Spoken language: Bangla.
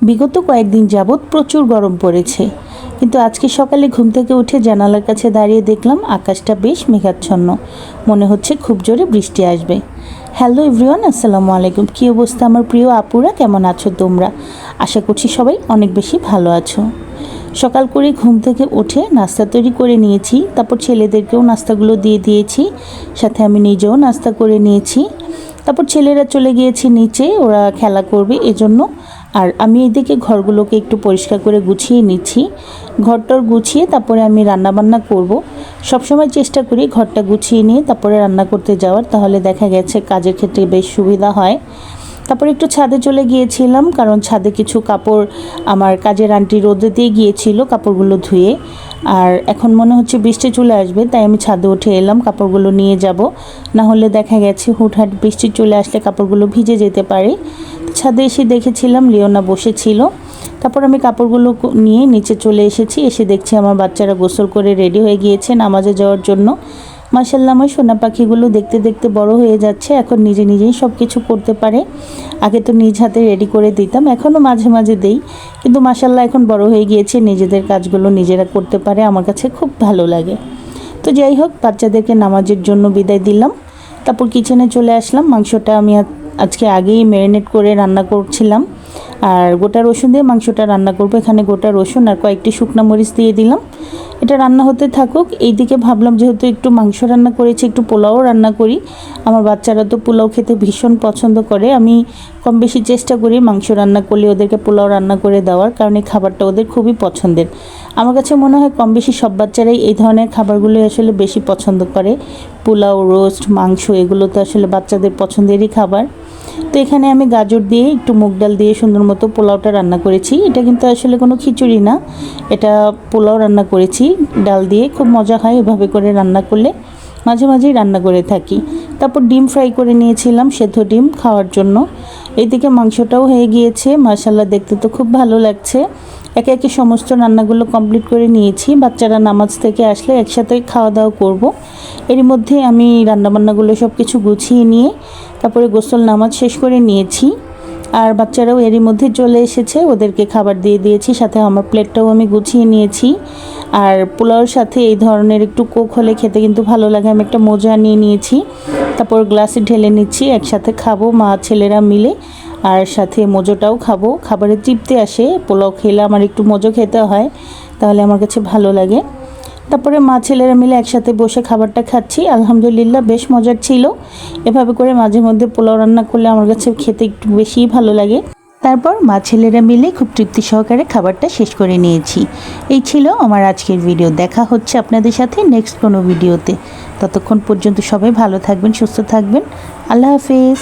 বিগত কয়েকদিন যাবৎ প্রচুর গরম পড়েছে, কিন্তু আজকে সকালে ঘুম থেকে উঠে জানালার কাছে দাঁড়িয়ে দেখলাম আকাশটা বেশ মেঘাচ্ছন্ন। মনে হচ্ছে খুব জোরে বৃষ্টি আসবে। হ্যালো এভরিওয়ান, আসসালামু আলাইকুম। কী অবস্থা আমার প্রিয় আপুরা, কেমন আছো তোমরা? আশা করছি সবাই অনেক বেশি ভালো আছো। সকাল করে ঘুম থেকে উঠে নাস্তা তৈরি করে নিয়েছি, তারপর ছেলেদেরকেও নাস্তাগুলো দিয়ে দিয়েছি, সাথে আমি নিজেও নাস্তা করে নিয়েছি। তারপর ছেলেরা চলে গিয়েছে নিচে, ওরা খেলা করবে এজন্য। আর আমি এদিকে ঘরগুলোকে একটু পরিষ্কার করে গুছিয়ে নিচ্ছি। ঘরটার গুছিয়ে তারপরে আমি রান্নাবান্না করব। সবসময় চেষ্টা করি ঘরটা গুছিয়ে নিয়ে তারপরে রান্না করতে যাওয়ার, তাহলে দেখা গেছে কাজের ক্ষেত্রে বেশ সুবিধা হয়। তারপরে একটু ছাদে চলে গিয়েছিলাম, কারণ ছাদে কিছু কাপড় আমার কাজের আন্টি রোদে দিয়ে গিয়েছিল কাপড়গুলো ধুয়ে। আর এখন মনে হচ্ছে বৃষ্টি চলে আসবে, তাই আমি ছাদে উঠে এলাম কাপড়গুলো নিয়ে যাব। না হলে দেখা গেছে হুটহাট বৃষ্টি চলে আসলে কাপড়গুলো ভিজে যেতে পারে। ছাদে এসে দেখেছিলাম লিওনা বসেছিল। তারপর আমি কাপড়গুলো নিয়ে নিচে চলে এসেছি। এসে দেখছি আমার বাচ্চারা গোসল করে রেডি হয়ে গিয়েছে নামাজে যাওয়ার জন্য। মাশাআল্লাহ, আমার সোনা পাখিগুলো দেখতে দেখতে বড় হয়ে যাচ্ছে, এখন নিজে নিজেই সব কিছু করতে পারে। আগে তো নিজ হাতে রেডি করে দিতাম, এখনও মাঝে মাঝে দেই, কিন্তু মাশাআল্লাহ এখন বড় হয়ে গিয়েছে, নিজেদের কাজগুলো নিজেরা করতে পারে। আমার কাছে খুব ভালো লাগে। তো যাই হোক, বাচ্চাদেরকে নামাজের জন্য বিদায় দিলাম। তারপর কিচেনে চলে আসলাম। মাংসটা আমি আজকে আগেই ম্যারিনেট করে রান্না করছিলাম, আর গোটা রসুন দিয়ে মাংসটা রান্না করব। এখানে গোটা রসুন আর কয়েকটি শুকনো মরিচ দিয়ে দিলাম। এটা রান্না হতে থাকুক। এইদিকে ভাবলাম যেহেতু একটু মাংস রান্না করেছি, একটু পোলাও রান্না করি। আমার বাচ্চারা তো পোলাও খেতে ভীষণ পছন্দ করে। আমি কম বেশি চেষ্টা করি মাংস রান্না করলে ওদেরকে পোলাও রান্না করে দেওয়ার, কারণ এই খাবারটা ওদের খুবই পছন্দের। আমার কাছে মনে হয় কম বেশি সব বাচ্চারাই এই ধরনের খাবারগুলো আসলে বেশি পছন্দ করে। পোলাও, রোস্ট, মাংস এগুলো তো আসলে বাচ্চাদের পছন্দেরই খাবার। তো এখানে আমি গাজর দিয়ে একটু মুগ ডাল দিয়ে সুন্দর মতো পোলাওটা রান্না করেছি। এটা কিন্তু আসলে কোনো খিচুড়ি না, এটা পোলাও রান্না করেছি ডাল দিয়ে। খুব মজা হয় এভাবে করে রান্না করলে, মাঝে মাঝেই রান্না করে থাকি। তারপর ডিম ফ্রাই করে নিয়েছিলাম, সেদ্ধ ডিম খাওয়ার জন্য। এইদিকে মাংসটাও হয়ে গিয়েছে, মাশাআল্লাহ দেখতে তো খুব ভালো লাগছে। একে একে সমস্ত রান্নাগুলো কমপ্লিট করে নিয়েছি। বাচ্চারা নামাজ থেকে আসলে একসাথে খাওয়া দাওয়া করব। এর মধ্যে আমি রান্নাবান্নাগুলো সব কিছু গুছিয়ে নিয়ে তারপরে গোসল নামাজ শেষ করে নিয়েছি। আর বাচ্চারাও এরই মধ্যে চলে এসেছে, ওদেরকে খাবার দিয়ে দিয়েছি, সাথে আমার প্লেটটাও আমি গুছিয়ে নিয়েছি। আর পোলাওর সাথে এই ধরনের একটু কোক হলে খেতে কিন্তু ভালো লাগে। আমি একটা মোজা নিয়ে নিয়েছি, তারপর গ্লাসে ঢেলে নিচ্ছি, একসাথে খাবো মা ছেলেরা মিলে। আর সাথে মোজোটাও খাবো, খাবারের তৃপ্তি আসে। পোলাও খেলে আমার একটু মোজো খেতে হয়, তাহলে আমার কাছে ভালো লাগে। তারপরে মা ছেলেরা মিলে একসাথে বসে খাবারটা খাচ্ছি। আলহামদুলিল্লাহ বেশ মজার ছিল। এভাবে করে মাঝে মধ্যে পোলাও রান্না করলে আমার কাছে খেতে একটু বেশিই ভালো লাগে। তারপর মা ছেলেরা মিলে খুব তৃপ্তি সহকারে খাবারটা শেষ করে নিয়েছি। এই ছিল আমার আজকের ভিডিও। দেখা হচ্ছে আপনাদের সাথে নেক্সট কোনো ভিডিওতে। ততক্ষণ পর্যন্ত সবাই ভালো থাকবেন, সুস্থ থাকবেন। আল্লাহ হাফেজ।